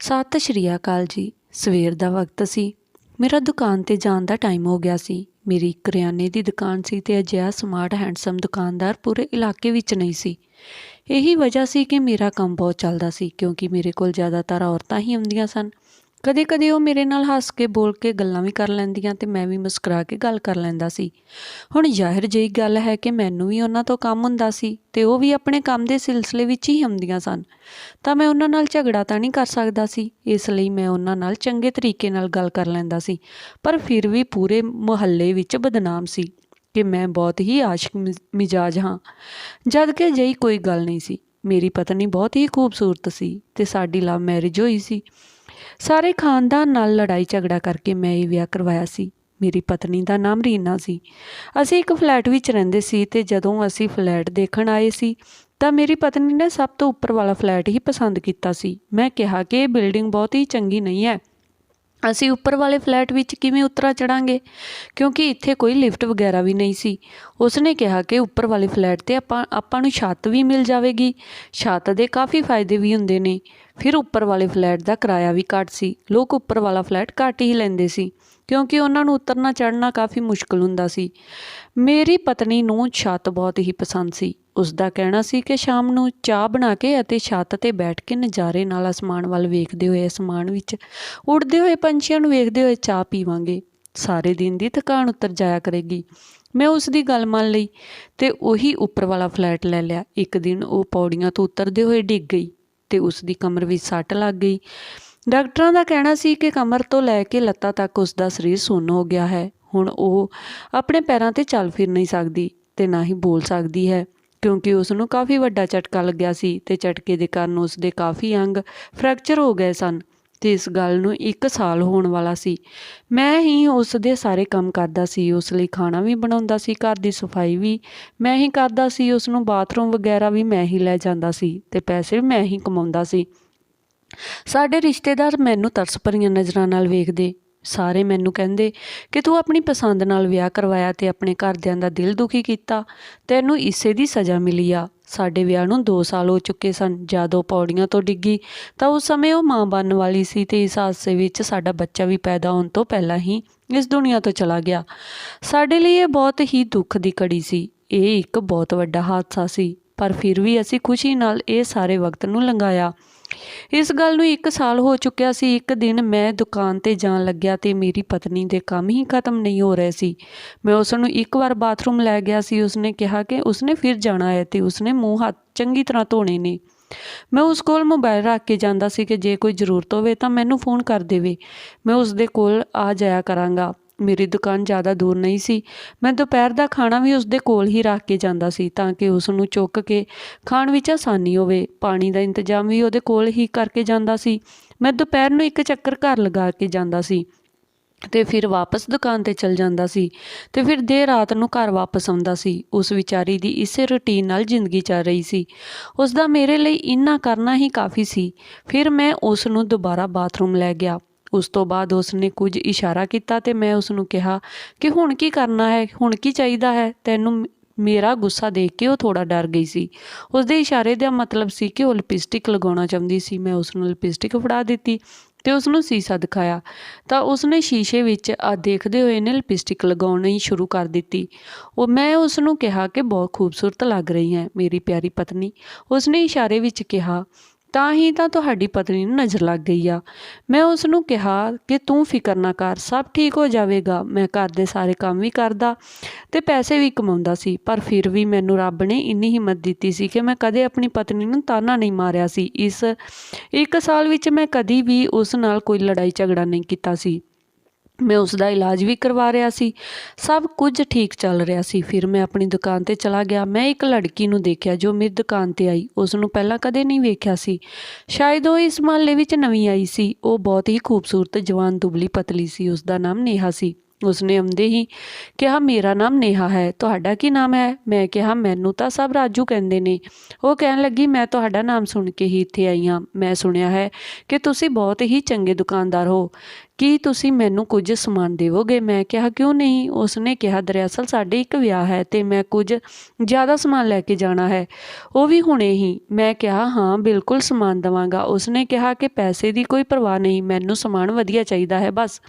ਸਤਿ ਸ਼੍ਰੀ ਅਕਾਲ ਜੀ। ਸਵੇਰ ਦਾ ਵਕਤ ਸੀ। ਮੇਰਾ ਦੁਕਾਨ 'ਤੇ ਜਾਣ ਦਾ ਟਾਈਮ ਹੋ ਗਿਆ ਸੀ। ਮੇਰੀ ਕਰਿਆਨੇ ਦੀ ਦੁਕਾਨ ਸੀ ਅਤੇ ਅਜਿਹਾ ਸਮਾਰਟ ਹੈਂਡਸਮ ਦੁਕਾਨਦਾਰ ਪੂਰੇ ਇਲਾਕੇ ਵਿੱਚ ਨਹੀਂ ਸੀ। ਇਹੀ ਵਜ੍ਹਾ ਸੀ ਕਿ ਮੇਰਾ ਕੰਮ ਬਹੁਤ ਚੱਲਦਾ ਸੀ, ਕਿਉਂਕਿ ਮੇਰੇ ਕੋਲ ਜ਼ਿਆਦਾਤਰ ਔਰਤਾਂ ਹੀ ਆਉਂਦੀਆਂ ਸਨ। ਕਦੇ ਕਦੇ ਉਹ ਮੇਰੇ ਨਾਲ ਹੱਸ ਕੇ ਬੋਲ ਕੇ ਗੱਲਾਂ ਵੀ ਕਰ ਲੈਂਦੀਆਂ ਅਤੇ ਮੈਂ ਵੀ ਮੁਸਕਰਾ ਕੇ ਗੱਲ ਕਰ ਲੈਂਦਾ ਸੀ। ਹੁਣ ਜ਼ਾਹਿਰ ਜਿਹੀ ਗੱਲ ਹੈ ਕਿ ਮੈਨੂੰ ਵੀ ਉਹਨਾਂ ਤੋਂ ਕੰਮ ਹੁੰਦਾ ਸੀ ਅਤੇ ਉਹ ਵੀ ਆਪਣੇ ਕੰਮ ਦੇ ਸਿਲਸਿਲੇ ਵਿੱਚ ਹੀ ਆਉਂਦੀਆਂ ਸਨ, ਤਾਂ ਮੈਂ ਉਹਨਾਂ ਨਾਲ ਝਗੜਾ ਤਾਂ ਨਹੀਂ ਕਰ ਸਕਦਾ ਸੀ। ਇਸ ਲਈ ਮੈਂ ਉਹਨਾਂ ਨਾਲ ਚੰਗੇ ਤਰੀਕੇ ਨਾਲ ਗੱਲ ਕਰ ਲੈਂਦਾ ਸੀ, ਪਰ ਫਿਰ ਵੀ ਪੂਰੇ ਮੁਹੱਲੇ ਵਿੱਚ ਬਦਨਾਮ ਸੀ ਕਿ ਮੈਂ ਬਹੁਤ ਹੀ ਆਸ਼ਿਕ ਮਿਜ਼ਾਜ ਹਾਂ, ਜਦ ਕਿ ਅਜਿਹੀ ਕੋਈ ਗੱਲ ਨਹੀਂ ਸੀ। ਮੇਰੀ ਪਤਨੀ ਬਹੁਤ ਹੀ ਖੂਬਸੂਰਤ ਸੀ ਅਤੇ ਸਾਡੀ ਲਵ ਮੈਰਿਜ ਹੋਈ ਸੀ। ਸਾਰੇ ਖਾਨਦਾਨ ਨਾਲ ਲੜਾਈ ਝਗੜਾ ਕਰਕੇ ਮੈਂ ਇਹ ਵਿਆਹ ਕਰਵਾਇਆ ਸੀ। ਮੇਰੀ ਪਤਨੀ ਦਾ ਨਾਮ ਰੀਨਾ ਸੀ। ਅਸੀਂ ਇੱਕ ਫਲੈਟ ਵਿੱਚ ਰਹਿੰਦੇ ਸੀ ਅਤੇ ਜਦੋਂ ਅਸੀਂ ਫਲੈਟ ਦੇਖਣ ਆਏ ਸੀ ਤਾਂ ਮੇਰੀ ਪਤਨੀ ਨੇ ਸਭ ਤੋਂ ਉੱਪਰ ਵਾਲਾ ਫਲੈਟ ਹੀ ਪਸੰਦ ਕੀਤਾ ਸੀ। ਮੈਂ ਕਿਹਾ ਕਿ ਇਹ ਬਿਲਡਿੰਗ ਬਹੁਤ ਹੀ ਚੰਗੀ ਨਹੀਂ ਹੈ, ਅਸੀਂ ਉੱਪਰ ਵਾਲੇ ਫਲੈਟ ਵਿੱਚ ਕਿਵੇਂ ਉਤਰਾ ਚੜਾਂਗੇ, ਕਿਉਂਕਿ ਇੱਥੇ ਕੋਈ ਲਿਫਟ ਵਗੈਰਾ ਵੀ ਨਹੀਂ ਸੀ। ਉਸਨੇ ਕਿਹਾ ਕਿ ਉੱਪਰ ਵਾਲੇ ਫਲੈਟ 'ਤੇ ਆਪਾਂ ਨੂੰ ਛੱਤ ਵੀ ਮਿਲ ਜਾਵੇਗੀ। ਛੱਤ ਦੇ ਕਾਫੀ ਫਾਇਦੇ ਵੀ ਹੁੰਦੇ ਨੇ। ਫਿਰ ਉੱਪਰ ਵਾਲੇ ਫਲੈਟ ਦਾ ਕਿਰਾਇਆ ਵੀ ਘੱਟ ਸੀ। ਲੋਕ ਉੱਪਰ ਵਾਲਾ ਫਲੈਟ ਘੱਟ ਹੀ ਲੈਂਦੇ ਸੀ, ਕਿਉਂਕਿ ਉਹਨਾਂ ਨੂੰ ਉਤਰਨਾ ਚੜ੍ਹਨਾ ਕਾਫੀ ਮੁਸ਼ਕਿਲ ਹੁੰਦਾ ਸੀ। ਮੇਰੀ ਪਤਨੀ ਨੂੰ ਛੱਤ ਬਹੁਤ ਹੀ ਪਸੰਦ ਸੀ। ਉਸ ਦਾ ਕਹਿਣਾ ਸੀ ਕਿ ਸ਼ਾਮ ਨੂੰ ਚਾਹ ਬਣਾ ਕੇ ਅਤੇ ਛੱਤ 'ਤੇ ਬੈਠ ਕੇ ਨਜ਼ਾਰੇ ਨਾਲ ਅਸਮਾਨ ਵੱਲ ਵੇਖਦੇ ਹੋਏ, ਅਸਮਾਨ ਵਿੱਚ ਉੱਡਦੇ ਹੋਏ ਪੰਛੀਆਂ ਨੂੰ ਵੇਖਦੇ ਹੋਏ ਚਾਹ ਪੀਵਾਂਗੇ। ਸਾਰੇ ਦਿਨ ਦੀ ਥਕਾਨ ਉਤਰ ਜਾਇਆ ਕਰੇਗੀ। ਮੈਂ ਉਸ ਦੀ ਗੱਲ ਮੰਨ ਲਈ ਅਤੇ ਉਹੀ ਉੱਪਰ ਵਾਲਾ ਫਲੈਟ ਲੈ ਲਿਆ। ਇੱਕ ਦਿਨ ਉਹ ਪੌੜੀਆਂ ਤੋਂ ਉਤਰਦੇ ਹੋਏ ਡਿੱਗ ਗਈ ਅਤੇ ਉਸ ਦੀ ਕਮਰ ਵਿੱਚ ਸੱਟ ਲੱਗ ਗਈ। ਡਾਕਟਰਾਂ ਦਾ ਕਹਿਣਾ ਸੀ ਕਿ ਕਮਰ ਤੋਂ ਲੈ ਕੇ ਲੱਤਾਂ ਤੱਕ ਉਸ ਦਾ ਸਰੀਰ ਸੁੰਨ ਹੋ ਗਿਆ ਹੈ। ਹੁਣ ਉਹ ਆਪਣੇ ਪੈਰਾਂ 'ਤੇ ਚੱਲ ਫਿਰ ਨਹੀਂ ਸਕਦੀ ਅਤੇ ਨਾ ਹੀ ਬੋਲ ਸਕਦੀ ਹੈ, ਕਿਉਂਕਿ ਉਸ ਨੂੰ ਕਾਫੀ ਵੱਡਾ ਝਟਕਾ ਲੱਗਿਆ ਸੀ ਅਤੇ ਝਟਕੇ ਦੇ ਕਾਰਨ ਉਸ ਦੇ ਕਾਫੀ ਅੰਗ ਫ੍ਰੈਕਚਰ ਹੋ ਗਏ ਸਨ ਅਤੇ ਇਸ ਗੱਲ ਨੂੰ 1 ਸਾਲ ਹੋਣ ਵਾਲਾ ਸੀ। ਮੈਂ ਹੀ ਉਸ ਦੇ ਸਾਰੇ ਕੰਮ ਕਰਦਾ ਸੀ। ਉਸ ਲਈ ਖਾਣਾ ਵੀ ਬਣਾਉਂਦਾ ਸੀ, ਘਰ ਦੀ ਸਫਾਈ ਵੀ ਮੈਂ ਹੀ ਕਰਦਾ ਸੀ, ਉਸ ਨੂੰ ਬਾਥਰੂਮ ਵਗੈਰਾ ਵੀ ਮੈਂ ਹੀ ਲੈ ਜਾਂਦਾ ਸੀ ਅਤੇ ਪੈਸੇ ਵੀ ਮੈਂ ਹੀ ਕਮਾਉਂਦਾ ਸੀ। ਸਾਡੇ ਰਿਸ਼ਤੇਦਾਰ ਮੈਨੂੰ ਤਰਸ ਭਰੀਆਂ ਨਜ਼ਰਾਂ ਨਾਲ ਵੇਖਦੇ। ਸਾਰੇ ਮੈਨੂੰ ਕਹਿੰਦੇ ਕਿ ਤੂੰ ਆਪਣੀ ਪਸੰਦ ਨਾਲ ਵਿਆਹ ਕਰਵਾਇਆ ਅਤੇ ਆਪਣੇ ਘਰਦਿਆਂ ਦਾ ਦਿਲ ਦੁਖੀ ਕੀਤਾ, ਤੈਨੂੰ ਇਸੇ ਦੀ ਸਜ਼ਾ ਮਿਲੀ ਆ। ਸਾਡੇ ਵਿਆਹ ਨੂੰ 2 ਸਾਲ ਹੋ ਚੁੱਕੇ ਸਨ। ਜਦ ਉਹ ਪੌੜੀਆਂ ਤੋਂ ਡਿੱਗੀ ਤਾਂ ਉਸ ਸਮੇਂ ਉਹ ਮਾਂ ਬਣਨ ਵਾਲੀ ਸੀ ਅਤੇ ਇਸ ਹਾਦਸੇ ਵਿੱਚ ਸਾਡਾ ਬੱਚਾ ਵੀ ਪੈਦਾ ਹੋਣ ਤੋਂ ਪਹਿਲਾਂ ਹੀ ਇਸ ਦੁਨੀਆ ਤੋਂ ਚਲਾ ਗਿਆ। ਸਾਡੇ ਲਈ ਇਹ ਬਹੁਤ ਹੀ ਦੁੱਖ ਦੀ ਘੜੀ ਸੀ। ਇਹ ਇੱਕ ਬਹੁਤ ਵੱਡਾ ਹਾਦਸਾ ਸੀ, ਪਰ ਫਿਰ ਵੀ ਅਸੀਂ ਖੁਸ਼ੀ ਨਾਲ ਇਹ ਸਾਰੇ ਵਕਤ ਨੂੰ ਲੰਘਾਇਆ। ਇਸ ਗੱਲ ਨੂੰ 1 ਸਾਲ ਹੋ ਚੁੱਕਿਆ ਸੀ। ਇੱਕ ਦਿਨ ਮੈਂ ਦੁਕਾਨ 'ਤੇ ਜਾਣ ਲੱਗਿਆ ਅਤੇ ਮੇਰੀ ਪਤਨੀ ਦੇ ਕੰਮ ਹੀ ਖਤਮ ਨਹੀਂ ਹੋ ਰਹੇ ਸੀ। ਮੈਂ ਉਸ ਨੂੰ ਇੱਕ ਵਾਰ ਬਾਥਰੂਮ ਲੈ ਗਿਆ ਸੀ। ਉਸਨੇ ਕਿਹਾ ਕਿ ਉਸਨੇ ਫਿਰ ਜਾਣਾ ਹੈ ਅਤੇ ਉਸਨੇ ਮੂੰਹ ਹੱਥ ਚੰਗੀ ਤਰ੍ਹਾਂ ਧੋਣੇ ਨੇ। ਮੈਂ ਉਸ ਕੋਲ ਮੋਬਾਈਲ ਰੱਖ ਕੇ ਜਾਂਦਾ ਸੀ ਕਿ ਜੇ ਕੋਈ ਜ਼ਰੂਰਤ ਹੋਵੇ ਤਾਂ ਮੈਨੂੰ ਫੋਨ ਕਰ ਦੇਵੇ। ਮੈਂ ਉਸ ਦੇ ਕੋਲ ਆ ਜਾਇਆ ਕਰਾਂਗਾ। ਮੇਰੀ ਦੁਕਾਨ ਜ਼ਿਆਦਾ ਦੂਰ ਨਹੀਂ ਸੀ। ਮੈਂ ਦੁਪਹਿਰ ਦਾ ਖਾਣਾ ਵੀ ਉਸ ਦੇ ਕੋਲ ਹੀ ਰੱਖ ਕੇ ਜਾਂਦਾ ਸੀ ਤਾਂ ਕਿ ਉਸ ਨੂੰ ਚੁੱਕ ਕੇ ਖਾਣ ਵਿੱਚ ਆਸਾਨੀ ਹੋਵੇ। ਪਾਣੀ ਦਾ ਇੰਤਜ਼ਾਮ ਵੀ ਉਹਦੇ ਕੋਲ ਹੀ ਕਰਕੇ ਜਾਂਦਾ ਸੀ। ਮੈਂ ਦੁਪਹਿਰ ਨੂੰ 1 ਚੱਕਰ ਘਰ ਲਗਾ ਕੇ ਜਾਂਦਾ ਸੀ ਅਤੇ ਫਿਰ ਵਾਪਸ ਦੁਕਾਨ 'ਤੇ ਚਲ ਜਾਂਦਾ ਸੀ ਅਤੇ ਫਿਰ ਦੇਰ ਰਾਤ ਨੂੰ ਘਰ ਵਾਪਸ ਆਉਂਦਾ ਸੀ। ਉਸ ਵਿਚਾਰੀ ਦੀ ਇਸੇ ਰੂਟੀਨ ਨਾਲ ਜ਼ਿੰਦਗੀ ਚੱਲ ਰਹੀ ਸੀ। ਉਸ ਦਾ ਮੇਰੇ ਲਈ ਇੰਨਾ ਕਰਨਾ ਹੀ ਕਾਫੀ ਸੀ। ਫਿਰ ਮੈਂ ਉਸ ਨੂੰ ਦੁਬਾਰਾ ਬਾਥਰੂਮ ਲੈ ਗਿਆ। ਉਸ ਤੋਂ ਬਾਅਦ ਉਸ ਨੇ ਕੁਝ ਇਸ਼ਾਰਾ ਕੀਤਾ ਅਤੇ ਮੈਂ ਉਸ ਨੂੰ ਕਿਹਾ ਕਿ ਹੁਣ ਕੀ ਕਰਨਾ ਹੈ, ਹੁਣ ਕੀ ਚਾਹੀਦਾ ਹੈ ਤੈਨੂੰ। ਮੇਰਾ ਗੁੱਸਾ ਦੇਖ ਕੇ ਉਹ ਥੋੜ੍ਹਾ ਡਰ ਗਈ ਸੀ। ਉਸ ਦੇ ਇਸ਼ਾਰੇ ਦਾ ਮਤਲਬ ਸੀ ਕਿ ਉਹ ਲਿਪਸਟਿਕ ਲਗਾਉਣਾ ਚਾਹੁੰਦੀ ਸੀ। ਮੈਂ ਉਸ ਨੂੰ ਲਿਪਸਟਿਕ ਫੜਾ ਦਿੱਤੀ ਅਤੇ ਉਸ ਨੂੰ ਸੀਸਾ ਦਿਖਾਇਆ ਤਾਂ ਉਸਨੇ ਸ਼ੀਸ਼ੇ ਵਿੱਚ ਦੇਖਦੇ ਹੋਏ ਨੇ ਲਿਪਸਟਿਕ ਲਗਾਉਣੀ ਸ਼ੁਰੂ ਕਰ ਦਿੱਤੀ। ਮੈਂ ਉਸ ਨੂੰ ਕਿਹਾ ਕਿ ਬਹੁਤ ਖੂਬਸੂਰਤ ਲੱਗ ਰਹੀ ਹੈ ਮੇਰੀ ਪਿਆਰੀ ਪਤਨੀ। ਉਸਨੇ ਇਸ਼ਾਰੇ ਵਿੱਚ ਕਿਹਾ, ਤਾਂ ਹੀ ਤਾਂ ਤੁਹਾਡੀ ਪਤਨੀ ਨੂੰ ਨਜ਼ਰ ਲੱਗ ਗਈ ਆ। ਮੈਂ ਉਸ ਨੂੰ ਕਿਹਾ ਕਿ ਤੂੰ ਫਿਕਰ ਨਾ ਕਰ, ਸਭ ਠੀਕ ਹੋ ਜਾਵੇਗਾ। ਮੈਂ ਘਰ ਦੇ ਸਾਰੇ ਕੰਮ ਵੀ ਕਰਦਾ ਅਤੇ ਪੈਸੇ ਵੀ ਕਮਾਉਂਦਾ ਸੀ, ਪਰ ਫਿਰ ਵੀ ਮੈਨੂੰ ਰੱਬ ਨੇ ਇੰਨੀ ਹਿੰਮਤ ਦਿੱਤੀ ਸੀ ਕਿ ਮੈਂ ਕਦੇ ਆਪਣੀ ਪਤਨੀ ਨੂੰ ਤਾਨਾ ਨਹੀਂ ਮਾਰਿਆ ਸੀ। ਇਸ 1 ਸਾਲ ਵਿੱਚ ਮੈਂ ਕਦੀ ਵੀ ਉਸ ਨਾਲ ਕੋਈ ਲੜਾਈ ਝਗੜਾ ਨਹੀਂ ਕੀਤਾ ਸੀ। ਮੈਂ ਉਸ ਦਾ ਇਲਾਜ ਵੀ ਕਰਵਾ ਰਿਹਾ ਸੀ। ਸਭ ਕੁਝ ਠੀਕ ਚੱਲ ਰਿਹਾ ਸੀ। ਫਿਰ ਮੈਂ ਆਪਣੀ ਦੁਕਾਨ 'ਤੇ ਚਲਾ ਗਿਆ। ਮੈਂ ਇੱਕ ਲੜਕੀ ਨੂੰ ਦੇਖਿਆ ਜੋ ਮੇਰੀ ਦੁਕਾਨ 'ਤੇ ਆਈ। ਉਸ ਨੂੰ ਪਹਿਲਾਂ ਕਦੇ ਨਹੀਂ ਵੇਖਿਆ ਸੀ। ਸ਼ਾਇਦ ਉਹ ਇਸ ਮੁਹੱਲੇ ਵਿੱਚ ਨਵੀਂ ਆਈ ਸੀ। ਉਹ ਬਹੁਤ ਹੀ ਖੂਬਸੂਰਤ, ਜਵਾਨ, ਦੁਬਲੀ ਪਤਲੀ ਸੀ। ਉਸ ਦਾ ਨਾਮ ਨੇਹਾ ਸੀ। ਉਸਨੇ ਆਉਂਦੇ ਹੀ ਕਿਹਾ, ਮੇਰਾ ਨਾਮ ਨੇਹਾ ਹੈ, ਤੁਹਾਡਾ ਕੀ ਨਾਮ ਹੈ? ਮੈਂ ਕਿਹਾ, ਮੈਨੂੰ ਤਾਂ ਸਭ ਰਾਜੂ ਕਹਿੰਦੇ ਨੇ। ਉਹ ਕਹਿਣ ਲੱਗੀ, ਮੈਂ ਤੁਹਾਡਾ ਨਾਮ ਸੁਣ ਕੇ ਹੀ ਇੱਥੇ ਆਈ ਹਾਂ। ਮੈਂ ਸੁਣਿਆ ਹੈ ਕਿ ਤੁਸੀਂ ਬਹੁਤ ਹੀ ਚੰਗੇ ਦੁਕਾਨਦਾਰ ਹੋ। ਕੀ ਤੁਸੀਂ ਮੈਨੂੰ ਕੁਝ ਸਮਾਨ ਦੇਵੋਗੇ? ਮੈਂ ਕਿਹਾ ਕਿਉਂ ਨਹੀਂ। ਉਸਨੇ ਕਿਹਾ ਦਰਅਸਲ ਸਾਡੇ ਇੱਕ ਵਿਆਹ ਹੈ ਤੇ ਮੈਂ ਕੁਝ ਜ਼ਿਆਦਾ ਸਮਾਨ ਲੈ ਕੇ ਜਾਣਾ ਹੈ, ਉਹ ਵੀ ਹੁਣੇ ਹੀ। ਮੈਂ ਕਿਹਾ ਹਾਂ ਬਿਲਕੁਲ ਸਮਾਨ ਦੇਵਾਂਗਾ। ਉਸਨੇ ਕਿਹਾ ਕਿ ਪੈਸੇ ਦੀ ਕੋਈ ਪਰਵਾਹ ਨਹੀਂ, ਮੈਨੂੰ ਸਮਾਨ ਵਧੀਆ ਚਾਹੀਦਾ ਹੈ ਬਸ।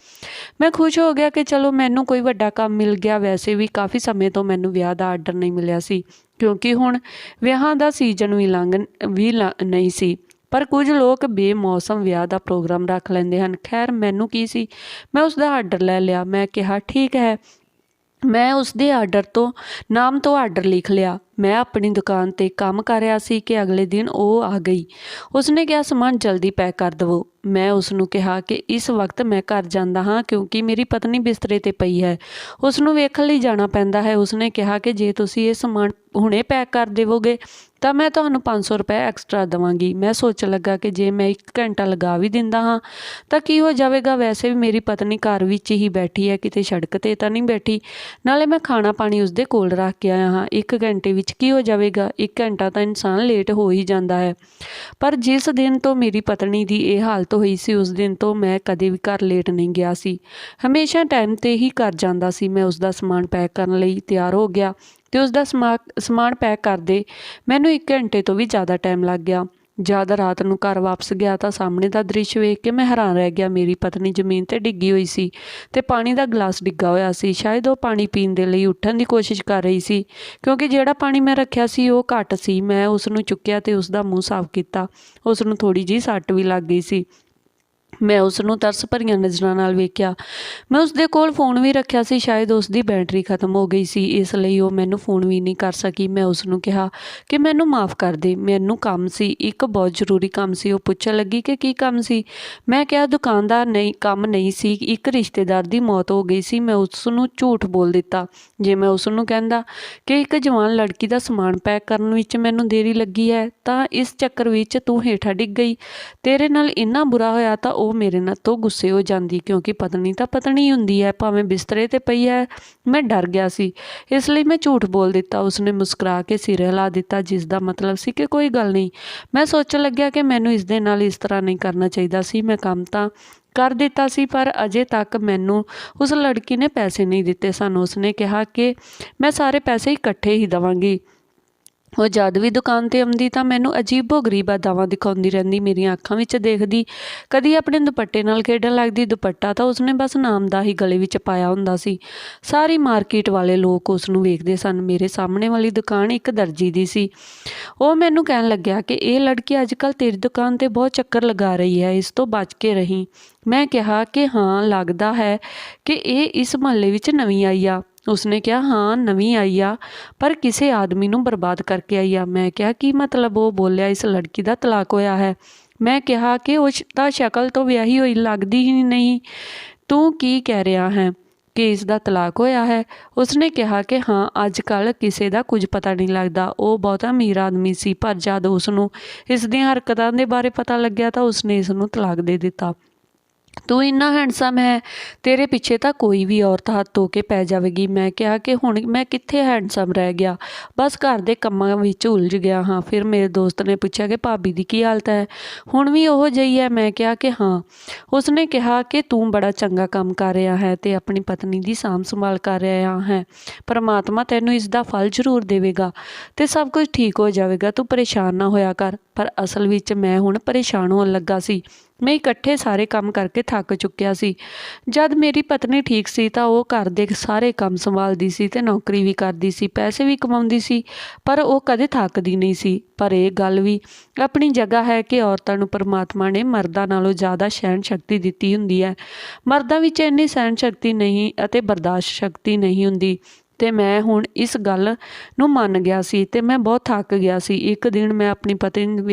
ਮੈਂ ਖੁਸ਼ ਹੋ ਗਿਆ ਕਿ ਚਲੋ ਮੈਨੂੰ ਕੋਈ ਵੱਡਾ ਕੰਮ ਮਿਲ ਗਿਆ। ਵੈਸੇ ਵੀ ਕਾਫੀ ਸਮੇਂ ਤੋਂ ਮੈਨੂੰ ਵਿਆਹ ਦਾ ਆਰਡਰ ਨਹੀਂ ਮਿਲਿਆ ਸੀ, ਕਿਉਂਕਿ ਹੁਣ ਵਿਆਹਾਂ ਦਾ ਸੀਜ਼ਨ ਵੀ ਨਹੀਂ ਸੀ। ਪਰ ਕੁਝ ਲੋਕ ਬੇਮੌਸਮ ਵਿਆਹ ਦਾ ਪ੍ਰੋਗਰਾਮ ਰੱਖ ਲੈਂਦੇ ਹਨ। ਖੈਰ ਮੈਨੂੰ ਕੀ ਸੀ, ਮੈਂ ਉਸਦਾ ਆਰਡਰ ਲੈ ਲਿਆ। ਮੈਂ ਕਿਹਾ ਠੀਕ ਹੈ। ਮੈਂ ਉਸਦੇ ਨਾਮ ਤੋਂ ਆਰਡਰ ਲਿਖ ਲਿਆ। ਮੈਂ ਆਪਣੀ ਦੁਕਾਨ 'ਤੇ ਕੰਮ ਕਰ ਰਿਹਾ ਸੀ ਕਿ ਅਗਲੇ ਦਿਨ ਉਹ ਆ ਗਈ। ਉਸਨੇ ਕਿਹਾ ਸਮਾਨ ਜਲਦੀ ਪੈਕ ਕਰ ਦੇਵੋ। ਮੈਂ ਉਸਨੂੰ ਕਿਹਾ ਕਿ ਇਸ ਵਕਤ ਮੈਂ ਘਰ ਜਾਂਦਾ ਹਾਂ ਕਿਉਂਕਿ ਮੇਰੀ ਪਤਨੀ ਬਿਸਤਰੇ 'ਤੇ ਪਈ ਹੈ, ਉਸਨੂੰ ਵੇਖਣ ਲਈ ਜਾਣਾ ਪੈਂਦਾ ਹੈ। ਉਸਨੇ ਕਿਹਾ ਕਿ ਜੇ ਤੁਸੀਂ ਇਹ ਸਮਾਨ ਹੁਣੇ ਪੈਕ ਕਰ ਦੇਵੋਗੇ ਤਾਂ ਮੈਂ ਤੁਹਾਨੂੰ 500 ਰੁਪਏ ਐਕਸਟਰਾ ਦੇਵਾਂਗੀ। ਮੈਂ ਸੋਚਣ ਲੱਗਾ ਕਿ ਜੇ ਮੈਂ 1 ਘੰਟਾ ਲਗਾ ਵੀ ਦਿੰਦਾ ਹਾਂ ਤਾਂ ਕੀ ਹੋ ਜਾਵੇਗਾ। ਵੈਸੇ ਵੀ ਮੇਰੀ ਪਤਨੀ ਘਰ ਵਿੱਚ ਹੀ ਬੈਠੀ ਹੈ, ਕਿਤੇ ਸੜਕ 'ਤੇ ਤਾਂ ਨਹੀਂ ਬੈਠੀ। ਨਾਲੇ ਮੈਂ ਖਾਣਾ ਪਾਣੀ ਉਸਦੇ ਕੋਲ ਰੱਖ ਕੇ ਆਇਆ ਹਾਂ। 1 ਘੰਟੇ ਵਿੱਚ ਕੀ ਹੋ ਜਾਵੇਗਾ, 1 ਘੰਟਾ ਤਾਂ ਇਨਸਾਨ ਲੇਟ ਹੋ ਹੀ ਜਾਂਦਾ ਹੈ। ਪਰ ਜਿਸ ਦਿਨ ਤੋਂ ਮੇਰੀ ਪਤਨੀ ਦੀ ਇਹ ਹਾਲਤ ਹੋਈ ਸੀ ਉਸ ਦਿਨ ਤੋਂ ਮੈਂ ਕਦੇ ਵੀ ਘਰ ਲੇਟ ਨਹੀਂ ਗਿਆ ਸੀ, ਹਮੇਸ਼ਾ ਟਾਈਮ 'ਤੇ ਹੀ ਘਰ ਜਾਂਦਾ ਸੀ। ਮੈਂ ਉਸਦਾ ਸਮਾਨ ਪੈਕ ਕਰਨ ਲਈ ਤਿਆਰ ਹੋ ਗਿਆ ਤੇ ਉਸਦਾ ਸਮਾਨ ਪੈਕ ਕਰਦੇ ਮੈਨੂੰ 1 ਘੰਟੇ ਤੋਂ ਵੀ ਜ਼ਿਆਦਾ ਟਾਈਮ ਲੱਗ ਗਿਆ। ਜਦ ਰਾਤ ਨੂੰ ਘਰ ਵਾਪਸ ਗਿਆ ਤਾਂ ਸਾਹਮਣੇ ਦਾ ਦ੍ਰਿਸ਼ ਵੇਖ ਕੇ ਮੈਂ ਹੈਰਾਨ ਰਹਿ ਗਿਆ। ਮੇਰੀ ਪਤਨੀ ਜ਼ਮੀਨ 'ਤੇ ਡਿੱਗੀ ਹੋਈ ਸੀ ਤੇ ਪਾਣੀ ਦਾ ਗਲਾਸ ਡਿੱਗਾ ਹੋਇਆ ਸੀ। ਸ਼ਾਇਦ ਉਹ ਪਾਣੀ ਪੀਣ ਦੇ ਲਈ ਉੱਠਣ ਦੀ ਕੋਸ਼ਿਸ਼ ਕਰ ਰਹੀ ਸੀ, ਕਿਉਂਕਿ ਜਿਹੜਾ ਪਾਣੀ ਮੈਂ ਰੱਖਿਆ ਸੀ ਉਹ ਘੱਟ ਸੀ। ਮੈਂ ਉਸ ਨੂੰ ਚੁੱਕਿਆ ਤੇ ਉਸਦਾ ਮੂੰਹ ਸਾਫ਼ ਕੀਤਾ। ਉਸ ਨੂੰ ਥੋੜ੍ਹੀ ਜਿਹੀ ਸੱਟ ਵੀ ਲੱਗ ਗਈ ਸੀ। ਮੈਂ ਉਸ ਨੂੰ ਤਰਸ ਭਰੀਆਂ ਨਜ਼ਰਾਂ ਨਾਲ ਵੇਖਿਆ। ਮੈਂ ਉਸਦੇ ਕੋਲ ਫ਼ੋਨ ਵੀ ਰੱਖਿਆ ਸੀ, ਸ਼ਾਇਦ ਉਸਦੀ ਬੈਟਰੀ ਖਤਮ ਹੋ ਗਈ ਸੀ, ਇਸ ਲਈ ਉਹ ਮੈਨੂੰ ਫ਼ੋਨ ਵੀ ਨਹੀਂ ਕਰ ਸਕੀ। ਮੈਂ ਉਸ ਨੂੰ ਕਿਹਾ ਕਿ ਮੈਨੂੰ ਮਾफ़ ਕਰ ਦੇ, ਮੈਨੂੰ ਕੰਮ ਸੀ, ਇੱਕ ਬਹੁਤ ਜ਼ਰੂਰੀ ਕੰਮ ਸੀ। ਉਹ ਪੁੱਛਣ ਲੱਗੀ ਕਿ ਕੀ ਕੰਮ ਸੀ। ਮੈਂ ਕਿਹਾ ਦੁਕਾਨਦਾਰ ਕੰਮ ਨਹੀਂ ਸੀ, ਇੱਕ ਰਿਸ਼ਤੇਦਾਰ ਦੀ ਮੌਤ ਹੋ ਗਈ ਸੀ। ਮੈਂ ਉਸ ਨੂੰ ਝੂਠ ਬੋਲ ਦਿੱਤਾ। ਜੇ ਮੈਂ ਉਸ ਨੂੰ ਕਹਿੰਦਾ ਕਿ ਇੱਕ ਜਵਾਨ ਲੜਕੀ ਦਾ ਸਮਾਨ ਪੈਕ ਕਰਨ ਵਿੱਚ ਮੈਨੂੰ ਦੇਰੀ ਲੱਗੀ ਹੈ ਤਾਂ ਇਸ ਚੱਕਰ ਵਿੱਚ ਤੂੰ ਹੇਠਾਂ ਡਿੱਗ ਗਈ, ਤੇਰੇ ਨਾਲ ਇੰਨਾ ਬੁਰਾ ਹੋਇਆ ਤਾਂ ਉਹ ਮੇਰੇ ਨਾਲ ਤੋਂ ਗੁੱਸੇ ਹੋ ਜਾਂਦੀ, ਕਿਉਂਕਿ ਪਤਨੀ ਤਾਂ ਪਤਨੀ ਹੁੰਦੀ ਹੈ, ਭਾਵੇਂ ਬਿਸਤਰੇ 'ਤੇ ਪਈ ਹੈ। ਮੈਂ ਡਰ ਗਿਆ ਸੀ, ਇਸ ਲਈ ਮੈਂ ਝੂਠ ਬੋਲ ਦਿੱਤਾ। ਉਸਨੇ ਮੁਸਕਰਾ ਕੇ ਸਿਰ ਹਿਲਾ ਦਿੱਤਾ, ਜਿਸ ਦਾ ਮਤਲਬ ਸੀ ਕਿ ਕੋਈ ਗੱਲ ਨਹੀਂ। ਮੈਂ ਸੋਚਣ ਲੱਗਿਆ ਕਿ ਮੈਨੂੰ ਇਸ ਦੇ ਨਾਲ ਇਸ ਤਰ੍ਹਾਂ ਨਹੀਂ ਕਰਨਾ ਚਾਹੀਦਾ ਸੀ। ਮੈਂ ਕੰਮ ਤਾਂ ਕਰ ਦਿੱਤਾ ਸੀ ਪਰ ਅਜੇ ਤੱਕ ਮੈਨੂੰ ਉਸ ਲੜਕੀ ਨੇ ਪੈਸੇ ਨਹੀਂ ਦਿੱਤੇ ਸਨ। ਉਸਨੇ ਕਿਹਾ ਕਿ ਮੈਂ ਸਾਰੇ ਪੈਸੇ ਇਕੱਠੇ ਹੀ ਦੇਵਾਂਗੀ। ਉਹ ਜਦ ਵੀ ਦੁਕਾਨ 'ਤੇ ਆਉਂਦੀ ਤਾਂ ਮੈਨੂੰ ਅਜੀਬੋ-ਗਰੀਬ ਅਦਾਵਾਂ ਦਿਖਾਉਂਦੀ ਰਹਿੰਦੀ, ਮੇਰੀਆਂ ਅੱਖਾਂ ਵਿੱਚ ਦੇਖਦੀ, ਕਦੀ ਆਪਣੇ ਦੁਪੱਟੇ ਨਾਲ ਖੇਡਣ ਲੱਗਦੀ। ਦੁਪੱਟਾ ਤਾਂ ਉਸਨੇ ਬਸ ਨਾਮ ਦਾ ਹੀ ਗਲੇ ਵਿੱਚ ਪਾਇਆ ਹੁੰਦਾ ਸੀ। ਸਾਰੀ ਮਾਰਕੀਟ ਵਾਲੇ ਲੋਕ ਉਸ ਨੂੰ ਵੇਖਦੇ ਸਨ। ਮੇਰੇ ਸਾਹਮਣੇ ਵਾਲੀ ਦੁਕਾਨ ਇੱਕ ਦਰਜੀ ਦੀ ਸੀ। ਉਹ ਮੈਨੂੰ ਕਹਿਣ ਲੱਗਿਆ ਕਿ ਇਹ ਲੜਕੀ ਅੱਜ ਕੱਲ੍ਹ ਤੇਰੀ ਦੁਕਾਨ 'ਤੇ ਬਹੁਤ ਚੱਕਰ ਲਗਾ ਰਹੀ ਹੈ, ਇਸ ਤੋਂ ਬਚ ਕੇ ਰਹੀਂ। ਮੈਂ ਕਿਹਾ ਕਿ ਹਾਂ, ਲੱਗਦਾ ਹੈ ਕਿ ਇਹ ਇਸ ਮੁਹੱਲੇ ਵਿੱਚ ਨਵੀਂ ਆਈ ਆ। ਉਸਨੇ ਕਿਹਾ ਹਾਂ ਨਵੀਂ ਆਈ ਆ, ਪਰ ਕਿਸੇ ਆਦਮੀ ਨੂੰ ਬਰਬਾਦ ਕਰਕੇ ਆਈ ਆ। ਮੈਂ ਕਿਹਾ ਕੀ ਮਤਲਬ। ਉਹ ਬੋਲਿਆ ਇਸ ਲੜਕੀ ਦਾ ਤਲਾਕ ਹੋਇਆ ਹੈ। ਮੈਂ ਕਿਹਾ ਕਿ ਉਹ ਤਾਂ ਸ਼ਕਲ ਤੋਂ ਵਿਆਹੀ ਹੋਈ ਲੱਗਦੀ ਹੀ ਨਹੀਂ। ਤੂੰ ਕੀ ਕਹਿ ਰਿਹਾ ਹੈ ਕਿ ਇਸ ਦਾ ਤਲਾਕ ਹੋਇਆ ਹੈ? ਉਸਨੇ ਕਿਹਾ ਕਿ ਹਾਂ, ਅੱਜ ਕੱਲ੍ਹ ਕਿਸੇ ਦਾ ਕੁਝ ਪਤਾ ਨਹੀਂ ਲੱਗਦਾ। ਉਹ ਬਹੁਤਾ ਅਮੀਰ ਆਦਮੀ ਸੀ, ਪਰ ਜਦ ਉਸ ਨੂੰ ਇਸ ਦੀਆਂ ਹਰਕਤਾਂ ਦੇ ਬਾਰੇ ਪਤਾ ਲੱਗਿਆ ਤਾਂ ਉਸਨੇ ਇਸ ਨੂੰ ਤਲਾਕ ਦੇ ਦਿੱਤਾ। ਤੂੰ ਇੰਨਾ ਹੈਂਡਸਮ ਹੈ, ਤੇਰੇ ਪਿੱਛੇ ਤਾਂ ਕੋਈ ਵੀ ਔਰਤ ਹੱਥ ਧੋ ਕੇ ਪੈ ਜਾਵੇਗੀ। ਮੈਂ ਕਿਹਾ ਕਿ ਹੁਣ ਮੈਂ ਕਿੱਥੇ ਹੈਂਡਸਮ ਰਹਿ ਗਿਆ, ਬਸ ਘਰ ਦੇ ਕੰਮਾਂ ਵਿੱਚ ਉਲਝ ਗਿਆ ਹਾਂ। ਫਿਰ ਮੇਰੇ ਦੋਸਤ ਨੇ ਪੁੱਛਿਆ ਕਿ ਭਾਬੀ ਦੀ ਕੀ ਹਾਲਤ ਹੈ, ਹੁਣ ਵੀ ਉਹੋ ਜਿਹੀ ਹੈ? ਮੈਂ ਕਿਹਾ ਕਿ ਹਾਂ। ਉਸਨੇ ਕਿਹਾ ਕਿ ਤੂੰ ਬੜਾ ਚੰਗਾ ਕੰਮ ਕਰ ਰਿਹਾ ਹੈ ਤੇ ਆਪਣੀ ਪਤਨੀ ਦੀ ਸਾਂਭ ਸੰਭਾਲ ਕਰ ਰਿਹਾ ਹੈ। ਪਰਮਾਤਮਾ ਤੈਨੂੰ ਇਸ ਦਾ ਫਲ ਜ਼ਰੂਰ ਦੇਵੇਗਾ ਤੇ ਸਭ ਕੁਝ ਠੀਕ ਹੋ ਜਾਵੇਗਾ। ਤੂੰ ਪਰੇਸ਼ਾਨ ਨਾ ਹੋਇਆ ਕਰ। ਪਰ ਅਸਲ ਵਿੱਚ ਮੈਂ ਹੁਣ ਪਰੇਸ਼ਾਨ ਹੋਣ ਲੱਗਾ ਸੀ। ਮੈਂ ਇਕੱਠੇ ਸਾਰੇ ਕੰਮ ਕਰਕੇ ਥੱਕ ਚੁੱਕਿਆ ਸੀ। ਜਦ ਮੇਰੀ ਪਤਨੀ ਠੀਕ ਸੀ ਤਾਂ ਉਹ ਘਰ ਦੇ ਸਾਰੇ ਕੰਮ ਸੰਭਾਲਦੀ ਸੀ ਤੇ ਨੌਕਰੀ ਵੀ ਕਰਦੀ ਸੀ, ਪੈਸੇ ਵੀ ਕਮਾਉਂਦੀ ਸੀ, ਪਰ ਉਹ ਕਦੇ ਥੱਕਦੀ ਨਹੀਂ ਸੀ। ਪਰ ਇਹ ਗੱਲ ਵੀ ਆਪਣੀ ਜਗ੍ਹਾ ਹੈ ਕਿ ਔਰਤਾਂ ਨੂੰ ਪਰਮਾਤਮਾ ਨੇ ਮਰਦਾਂ ਨਾਲੋਂ ਜ਼ਿਆਦਾ ਸਹਿਣ ਸ਼ਕਤੀ ਦਿੱਤੀ ਹੁੰਦੀ ਹੈ। ਮਰਦਾਂ ਵਿੱਚ ਇੰਨੀ ਸਹਿਣ ਸ਼ਕਤੀ ਨਹੀਂ ਅਤੇ ਬਰਦਾਸ਼ਤ ਸ਼ਕਤੀ ਨਹੀਂ ਹੁੰਦੀ। ਤੇ ਮੈਂ ਹੁਣ ਇਸ ਗੱਲ ਨੂੰ ਮੰਨ ਗਿਆ ਸੀ ਤੇ ਮੈਂ ਬਹੁਤ ਥੱਕ ਗਿਆ ਸੀ। ਇੱਕ ਦਿਨ ਮੈਂ ਆਪਣੀ ਪਤਨੀ ਨੂੰ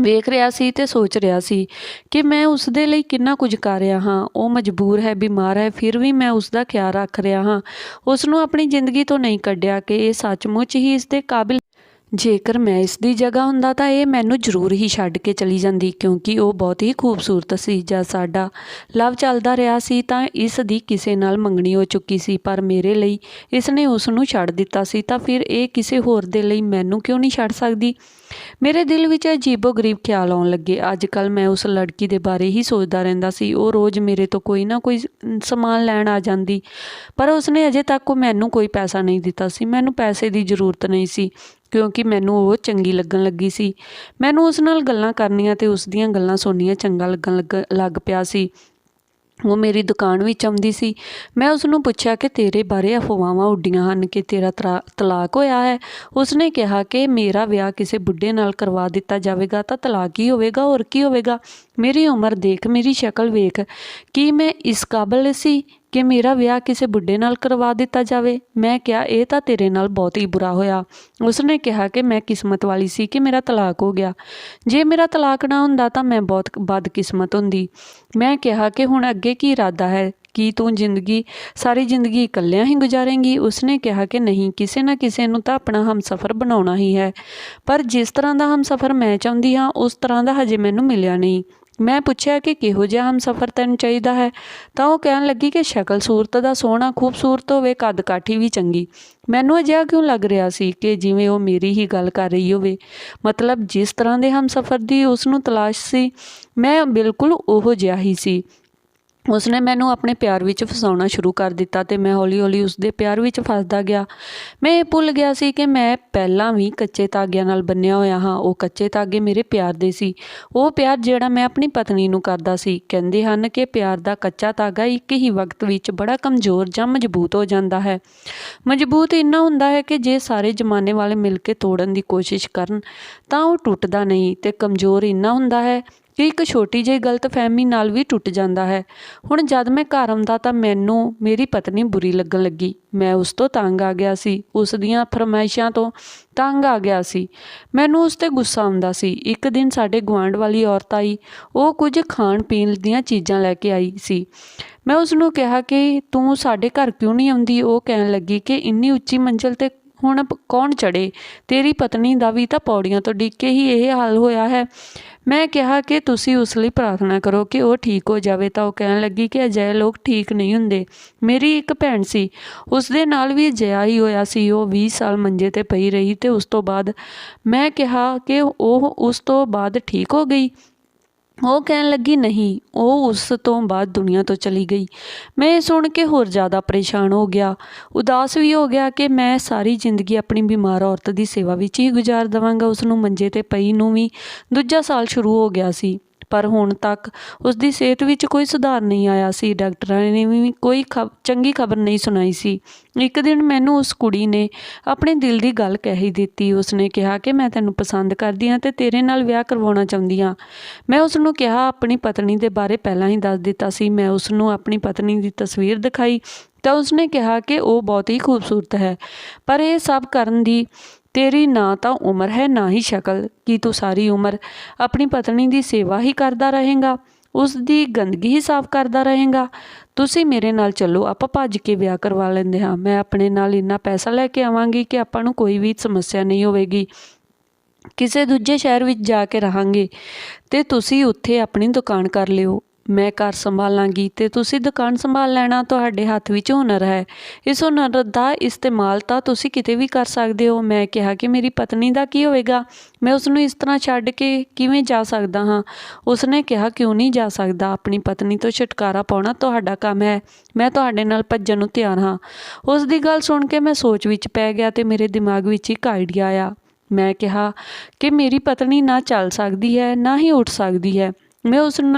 ਵੇਖ ਰਿਹਾ ਸੀ ਤੇ ਸੋਚ ਰਿਹਾ ਸੀ ਕਿ ਮੈਂ ਉਸ ਦੇ ਲਈ ਕਿੰਨਾ ਕੁਝ ਕਰ ਰਿਹਾ ਹਾਂ। ਉਹ ਮਜਬੂਰ ਹੈ, ਬਿਮਾਰ ਹੈ, ਫਿਰ ਵੀ ਮੈਂ ਉਸ ਦਾ ਖਿਆਲ ਰੱਖ ਰਿਹਾ ਹਾਂ। ਉਸ ਨੂੰ ਆਪਣੀ ਜ਼ਿੰਦਗੀ ਤੋਂ ਨਹੀਂ ਕੱਢਿਆ ਕਿ ਇਹ ਸੱਚਮੁੱਚ ਹੀ ਇਸ ਦੇ ਕਾਬਿਲ ਜੇਕਰ ਮੈਂ ਇਸ ਦੀ ਜਗ੍ਹਾ ਹੁੰਦਾ ਤਾਂ ਇਹ ਮੈਨੂੰ ਜ਼ਰੂਰ ਹੀ ਛੱਡ ਕੇ ਚਲੀ ਜਾਂਦੀ, ਕਿਉਂਕਿ ਉਹ ਬਹੁਤ ਹੀ ਖੂਬਸੂਰਤ ਸੀ। ਜਦ ਸਾਡਾ ਲਵ ਚੱਲਦਾ ਰਿਹਾ ਸੀ ਤਾਂ ਇਸ ਦੀ ਕਿਸੇ ਨਾਲ ਮੰਗਣੀ ਹੋ ਚੁੱਕੀ ਸੀ, ਪਰ ਮੇਰੇ ਲਈ ਇਸ ਨੇ ਉਸ ਨੂੰ ਛੱਡ ਦਿੱਤਾ ਸੀ, ਤਾਂ ਫਿਰ ਇਹ ਕਿਸੇ ਹੋਰ ਦੇ ਲਈ ਮੈਨੂੰ ਕਿਉਂ ਨਹੀਂ ਛੱਡ ਸਕਦੀ। ਮੇਰੇ ਦਿਲ ਵਿੱਚ ਅਜੀਬੋ-ਗਰੀਬ ਖਿਆਲ ਆਉਣ ਲੱਗੇ। ਅੱਜ ਕੱਲ੍ਹ ਮੈਂ ਉਸ ਲੜਕੀ ਦੇ ਬਾਰੇ ਹੀ ਸੋਚਦਾ ਰਹਿੰਦਾ ਸੀ। ਉਹ ਰੋਜ਼ ਮੇਰੇ ਤੋਂ ਕੋਈ ਨਾ ਕੋਈ ਸਮਾਨ ਲੈਣ ਆ ਜਾਂਦੀ, ਪਰ ਉਸਨੇ ਅਜੇ ਤੱਕ ਮੈਨੂੰ ਕੋਈ ਪੈਸਾ ਨਹੀਂ ਦਿੱਤਾ ਸੀ। ਮੈਨੂੰ ਪੈਸੇ ਦੀ ਜ਼ਰੂਰਤ ਨਹੀਂ ਸੀ, ਕਿਉਂਕਿ ਮੈਨੂੰ ਉਹ ਚੰਗੀ ਲੱਗਣ ਲੱਗੀ ਸੀ। ਮੈਨੂੰ ਉਸ ਨਾਲ ਗੱਲਾਂ ਕਰਨੀਆਂ ਤੇ ਉਸ ਦੀਆਂ ਗੱਲਾਂ ਸੁਣਨੀਆਂ ਚੰਗਾ ਲੱਗਣ ਲੱਗ ਪਿਆ ਸੀ। ਉਹ ਮੇਰੀ ਦੁਕਾਨ ਵਿੱਚ ਆਉਂਦੀ ਸੀ। ਮੈਂ ਉਸਨੂੰ ਪੁੱਛਿਆ ਕਿ ਤੇਰੇ ਬਾਰੇ ਅਫਵਾਹਾਂ ਉੱਡੀਆਂ ਹਨ ਕਿ ਤੇਰਾ ਤਲਾਕ ਹੋਇਆ ਹੈ। ਉਸਨੇ ਕਿਹਾ ਕਿ ਮੇਰਾ ਵਿਆਹ ਕਿਸੇ ਬੁੱਢੇ ਨਾਲ ਕਰਵਾ ਦਿੱਤਾ ਜਾਵੇਗਾ ਤਾਂ ਤਲਾਕ ਹੀ ਹੋਵੇਗਾ, ਹੋਰ ਕੀ ਹੋਵੇਗਾ। ਮੇਰੀ ਉਮਰ ਦੇਖ, ਮੇਰੀ ਸ਼ਕਲ ਵੇਖ, ਕੀ ਮੈਂ ਇਸ ਕਾਬਲ ਸੀ ਕਿ ਮੇਰਾ ਵਿਆਹ ਕਿਸੇ ਬੁੱਢੇ ਨਾਲ ਕਰਵਾ ਦਿੱਤਾ ਜਾਵੇ। ਮੈਂ ਕਿਹਾ ਇਹ ਤਾਂ ਤੇਰੇ ਨਾਲ ਬਹੁਤ ਹੀ ਬੁਰਾ ਹੋਇਆ। ਉਸਨੇ ਕਿਹਾ ਕਿ ਮੈਂ ਕਿਸਮਤ ਵਾਲੀ ਸੀ ਕਿ ਮੇਰਾ ਤਲਾਕ ਹੋ ਗਿਆ। ਜੇ ਮੇਰਾ ਤਲਾਕ ਨਾ ਹੁੰਦਾ ਤਾਂ ਮੈਂ ਬਹੁਤ ਬਦਕਿਸਮਤ ਹੁੰਦੀ। ਮੈਂ ਕਿਹਾ ਕਿ ਹੁਣ ਅੱਗੇ ਕੀ ਇਰਾਦਾ ਹੈ, ਕੀ ਤੂੰ ਸਾਰੀ ਜ਼ਿੰਦਗੀ ਇਕੱਲਿਆਂ ਹੀ ਗੁਜ਼ਾਰੇਂਗੀ। ਉਸਨੇ ਕਿਹਾ ਕਿ ਨਹੀਂ, ਕਿਸੇ ਨਾ ਕਿਸੇ ਨੂੰ ਤਾਂ ਆਪਣਾ ਹਮਸਫ਼ਰ ਬਣਾਉਣਾ ਹੀ ਹੈ, ਪਰ ਜਿਸ ਤਰ੍ਹਾਂ ਦਾ ਹਮਸਫ਼ਰ ਮੈਂ ਚਾਹੁੰਦੀ ਹਾਂ ਉਸ ਤਰ੍ਹਾਂ ਦਾ ਹਜੇ ਮੈਨੂੰ ਮਿਲਿਆ ਨਹੀਂ। ਮੈਂ ਪੁੱਛਿਆ ਕਿ ਕਿਹੋ ਜਿਹਾ ਹਮਸਫ਼ਰ ਤੈਨੂੰ ਚਾਹੀਦਾ ਹੈ, ਤਾਂ ਉਹ ਕਹਿਣ ਲੱਗੀ ਕਿ ਸ਼ਕਲ ਸੂਰਤ ਦਾ ਸੋਹਣਾ, ਖੂਬਸੂਰਤ ਹੋਵੇ, ਕੱਦ ਕਾਠੀ ਵੀ ਚੰਗੀ। ਮੈਨੂੰ ਅਜਿਹਾ ਕਿਉਂ ਲੱਗ ਰਿਹਾ ਸੀ ਕਿ ਜਿਵੇਂ ਉਹ ਮੇਰੀ ਹੀ ਗੱਲ ਕਰ ਰਹੀ ਹੋਵੇ। ਮਤਲਬ ਜਿਸ ਤਰ੍ਹਾਂ ਦੇ ਹਮਸਫ਼ਰ ਦੀ ਉਸ ਨੂੰ ਤਲਾਸ਼ ਸੀ, ਮੈਂ ਬਿਲਕੁਲ ਉਹੋ ਜਿਹਾ ਹੀ ਸੀ। ਉਸਨੇ ਮੈਨੂੰ ਆਪਣੇ ਪਿਆਰ ਵਿੱਚ ਫਸਾਉਣਾ ਸ਼ੁਰੂ ਕਰ ਦਿੱਤਾ ਤੇ ਮੈਂ ਹੌਲੀ-ਹੌਲੀ ਉਸਦੇ ਪਿਆਰ ਵਿੱਚ ਫਸਦਾ ਗਿਆ। ਮੈਂ ਇਹ ਭੁੱਲ ਗਿਆ ਸੀ ਕਿ ਮੈਂ ਪਹਿਲਾਂ ਵੀ ਕੱਚੇ ਧਾਗਿਆਂ ਨਾਲ ਬੰਨਿਆ ਹੋਇਆ ਹਾਂ। ਉਹ ਕੱਚੇ ਧਾਗੇ ਮੇਰੇ ਪਿਆਰ ਦੇ ਸੀ, ਉਹ ਪਿਆਰ ਜਿਹੜਾ ਮੈਂ ਆਪਣੀ ਪਤਨੀ ਨੂੰ ਕਰਦਾ ਸੀ। ਕਹਿੰਦੇ ਹਨ ਕਿ ਪਿਆਰ ਦਾ ਕੱਚਾ ਧਾਗਾ ਇੱਕ ਹੀ ਵਕਤ ਵਿੱਚ ਬੜਾ ਕਮਜ਼ੋਰ ਜਾਂ ਮਜ਼ਬੂਤ ਹੋ ਜਾਂਦਾ ਹੈ। ਮਜ਼ਬੂਤ ਇੰਨਾ ਹੁੰਦਾ ਹੈ ਕਿ ਜੇ ਸਾਰੇ ਜ਼ਮਾਨੇ ਵਾਲੇ ਮਿਲ ਕੇ ਤੋੜਨ ਦੀ ਕੋਸ਼ਿਸ਼ ਕਰਨ ਤਾਂ ਉਹ ਟੁੱਟਦਾ ਨਹੀਂ, ਤੇ ਕਮਜ਼ੋਰ ਇੰਨਾ ਹੁੰਦਾ ਹੈ ਕਿ ਇੱਕ ਛੋਟੀ ਜਿਹੀ ਗਲਤਫਹਿਮੀ ਨਾਲ ਵੀ ਟੁੱਟ ਜਾਂਦਾ ਹੈ। ਹੁਣ ਜਦ ਮੈਂ ਘਰ ਆਉਂਦਾ ਤਾਂ ਮੈਨੂੰ ਮੇਰੀ ਪਤਨੀ ਬੁਰੀ ਲੱਗਣ ਲੱਗੀ। ਮੈਂ ਉਸ ਤੋਂ ਤੰਗ ਆ ਗਿਆ ਸੀ, ਉਸ ਦੀਆਂ ਫਰਮਾਇਸ਼ਾਂ ਤੋਂ ਤੰਗ ਆ ਗਿਆ ਸੀ। ਮੈਨੂੰ ਉਸ 'ਤੇ ਗੁੱਸਾ ਆਉਂਦਾ ਸੀ। ਇੱਕ ਦਿਨ ਸਾਡੇ ਗੁਆਂਢ ਵਾਲੀ ਔਰਤ ਆਈ। ਉਹ ਕੁਝ ਖਾਣ ਪੀਣ ਦੀਆਂ ਚੀਜ਼ਾਂ ਲੈ ਕੇ ਆਈ ਸੀ। ਮੈਂ ਉਸ ਨੂੰ ਕਿਹਾ ਕਿ ਤੂੰ ਸਾਡੇ ਘਰ ਕਿਉਂ ਨਹੀਂ ਆਉਂਦੀ। ਉਹ ਕਹਿਣ ਲੱਗੀ ਕਿ ਇੰਨੀ ਉੱਚੀ ਮੰਜ਼ਿਲ 'ਤੇ ਹੁਣ ਕੌਣ ਚੜ੍ਹੇ, ਤੇਰੀ ਪਤਨੀ ਦਾ ਵੀ ਤਾਂ ਪੌੜੀਆਂ ਤੋਂ ਡਿੱਗ ਕੇ ਹੀ ਇਹ ਹਾਲ ਹੋਇਆ ਹੈ। ਮੈਂ ਕਿਹਾ ਕਿ ਤੁਸੀਂ ਉਸ ਲਈ ਪ੍ਰਾਰਥਨਾ ਕਰੋ ਕਿ ਉਹ ਠੀਕ ਹੋ ਜਾਵੇ, ਤਾਂ ਉਹ ਕਹਿਣ ਲੱਗੀ ਕਿ ਅਜਿਹੇ ਲੋਕ ਠੀਕ ਨਹੀਂ ਹੁੰਦੇ। ਮੇਰੀ ਇੱਕ ਭੈਣ ਸੀ, ਉਸ ਦੇ ਨਾਲ ਵੀ ਅਜਿਹਾ ਹੀ ਹੋਇਆ ਸੀ। ਉਹ 20 ਸਾਲ ਮੰਜੇ 'ਤੇ ਪਈ ਰਹੀ ਤੇ ਉਸ ਤੋਂ ਬਾਅਦ ਮੈਂ ਕਿਹਾ ਕਿ ਉਹ ਉਸ ਤੋਂ ਬਾਅਦ ਠੀਕ ਹੋ ਗਈ। ਉਹ ਕਹਿਣ ਲੱਗੀ ਨਹੀਂ, ਉਹ ਉਸ ਤੋਂ ਬਾਅਦ ਦੁਨੀਆ ਤੋਂ ਚਲੀ ਗਈ। ਮੈਂ ਇਹ ਸੁਣ ਕੇ ਹੋਰ ਜ਼ਿਆਦਾ ਪਰੇਸ਼ਾਨ ਹੋ ਗਿਆ, ਉਦਾਸ ਵੀ ਹੋ ਗਿਆ ਕਿ ਮੈਂ ਸਾਰੀ ਜ਼ਿੰਦਗੀ ਆਪਣੀ ਬਿਮਾਰ ਔਰਤ ਦੀ ਸੇਵਾ ਵਿੱਚ ਹੀ ਗੁਜ਼ਾਰ ਦੇਵਾਂਗਾ। ਉਸ ਨੂੰ ਮੰਜੇ 'ਤੇ ਪਈ ਨੂੰ ਵੀ ਦੂਜਾ ਸਾਲ ਸ਼ੁਰੂ ਹੋ ਗਿਆ ਸੀ, ਪਰ ਹੁਣ ਤੱਕ ਉਸ ਦੀ ਸਿਹਤ ਵਿੱਚ ਕੋਈ ਸੁਧਾਰ ਨਹੀਂ ਆਇਆ ਸੀ। ਡਾਕਟਰਾਂ ਨੇ ਵੀ ਕੋਈ ਚੰਗੀ ਖਬਰ ਨਹੀਂ ਸੁਣਾਈ ਸੀ। ਇੱਕ ਦਿਨ ਮੈਨੂੰ ਉਸ ਕੁੜੀ ਨੇ ਆਪਣੇ ਦਿਲ ਦੀ ਗੱਲ ਕਹਿ ਦਿੱਤੀ। ਉਸਨੇ ਕਿਹਾ ਕਿ ਮੈਂ ਤੈਨੂੰ ਪਸੰਦ ਕਰਦੀ ਹਾਂ ਤੇ ਤੇਰੇ ਨਾਲ ਵਿਆਹ ਕਰਵਾਉਣਾ ਚਾਹੁੰਦੀ ਹਾਂ। ਮੈਂ ਉਸ ਨੂੰ ਕਿਹਾ, ਆਪਣੀ ਪਤਨੀ ਦੇ ਬਾਰੇ ਪਹਿਲਾਂ ਹੀ ਦੱਸ ਦਿੱਤਾ ਸੀ। ਮੈਂ ਉਸ ਨੂੰ ਆਪਣੀ ਪਤਨੀ ਦੀ ਤਸਵੀਰ ਦਿਖਾਈ ਤਾਂ ਉਸਨੇ ਕਿਹਾ ਕਿ ਉਹ ਬਹੁਤ ਹੀ ਖੂਬਸੂਰਤ ਹੈ, ਪਰ ਇਹ ਸਭ ਕਰਨ ਦੀ ਤੇਰੀ ਨਾ ਤਾਂ ਉਮਰ ਹੈ ਨਾ ਹੀ ਸ਼ਕਲ। ਕੀ ਤੂੰ ਸਾਰੀ ਉਮਰ ਆਪਣੀ ਪਤਨੀ ਦੀ ਸੇਵਾ ਹੀ ਕਰਦਾ ਰਹੇਂਗਾ, ਉਸ ਦੀ ਗੰਦਗੀ ਹੀ ਸਾਫ਼ ਕਰਦਾ ਰਹੇਂਗਾ। ਤੁਸੀਂ ਮੇਰੇ ਨਾਲ ਚੱਲੋ, ਆਪਾਂ ਭੱਜ ਕੇ ਵਿਆਹ ਕਰਵਾ ਲੈਂਦੇ ਹਾਂ। ਮੈਂ ਆਪਣੇ ਨਾਲ ਇੰਨਾ ਪੈਸਾ ਲੈ ਕੇ ਆਵਾਂਗੀ ਕਿ ਆਪਾਂ ਨੂੰ ਕੋਈ ਵੀ ਸਮੱਸਿਆ ਨਹੀਂ ਹੋਵੇਗੀ। ਕਿਸੇ ਦੂਜੇ ਸ਼ਹਿਰ ਵਿੱਚ ਜਾ ਕੇ ਰਹਾਂਗੇ ਤੇ ਤੁਸੀਂ ਉੱਥੇ ਆਪਣੀ ਦੁਕਾਨ ਕਰ ਲਿਓ। ਮੈਂ ਘਰ ਸੰਭਾਲਾਂਗੀ ਤੇ ਤੁਸੀਂ ਦੁਕਾਨ ਸੰਭਾਲ ਲੈਣਾ। ਤੁਹਾਡੇ ਹੱਥ ਵਿੱਚ ਹੁਨਰ ਹੈ, ਇਸ ਹੁਨਰ ਦਾ ਇਸਤੇਮਾਲ ਤਾਂ ਤੁਸੀਂ ਕਿਤੇ ਵੀ ਕਰ ਸਕਦੇ ਹੋ। ਮੈਂ ਕਿਹਾ ਕਿ ਮੇਰੀ ਪਤਨੀ ਦਾ ਕੀ ਹੋਵੇਗਾ, ਮੈਂ ਉਸ ਨੂੰ ਇਸ ਤਰ੍ਹਾਂ ਛੱਡ ਕੇ ਕਿਵੇਂ ਜਾ ਸਕਦਾ ਹਾਂ। ਉਸਨੇ ਕਿਹਾ ਕਿਉਂ ਨਹੀਂ ਜਾ ਸਕਦਾ, ਆਪਣੀ ਪਤਨੀ ਤੋਂ ਛੁਟਕਾਰਾ ਪਾਉਣਾ ਤੁਹਾਡਾ ਕੰਮ ਹੈ। ਮੈਂ ਤੁਹਾਡੇ ਨਾਲ ਭੱਜਣ ਨੂੰ ਤਿਆਰ ਹਾਂ। ਉਸ ਦੀ ਗੱਲ ਸੁਣ ਕੇ ਮੈਂ ਸੋਚ ਵਿੱਚ ਪੈ ਗਿਆ ਤੇ ਮੇਰੇ ਦਿਮਾਗ ਵਿੱਚ ਇੱਕ ਆਈਡੀਆ ਆਇਆ। ਮੈਂ ਕਿਹਾ ਕਿ ਮੇਰੀ ਪਤਨੀ ਨਾ ਚੱਲ ਸਕਦੀ ਹੈ ਨਾ ਹੀ ਉੱਠ ਸਕਦੀ ਹੈ। ਮੈਂ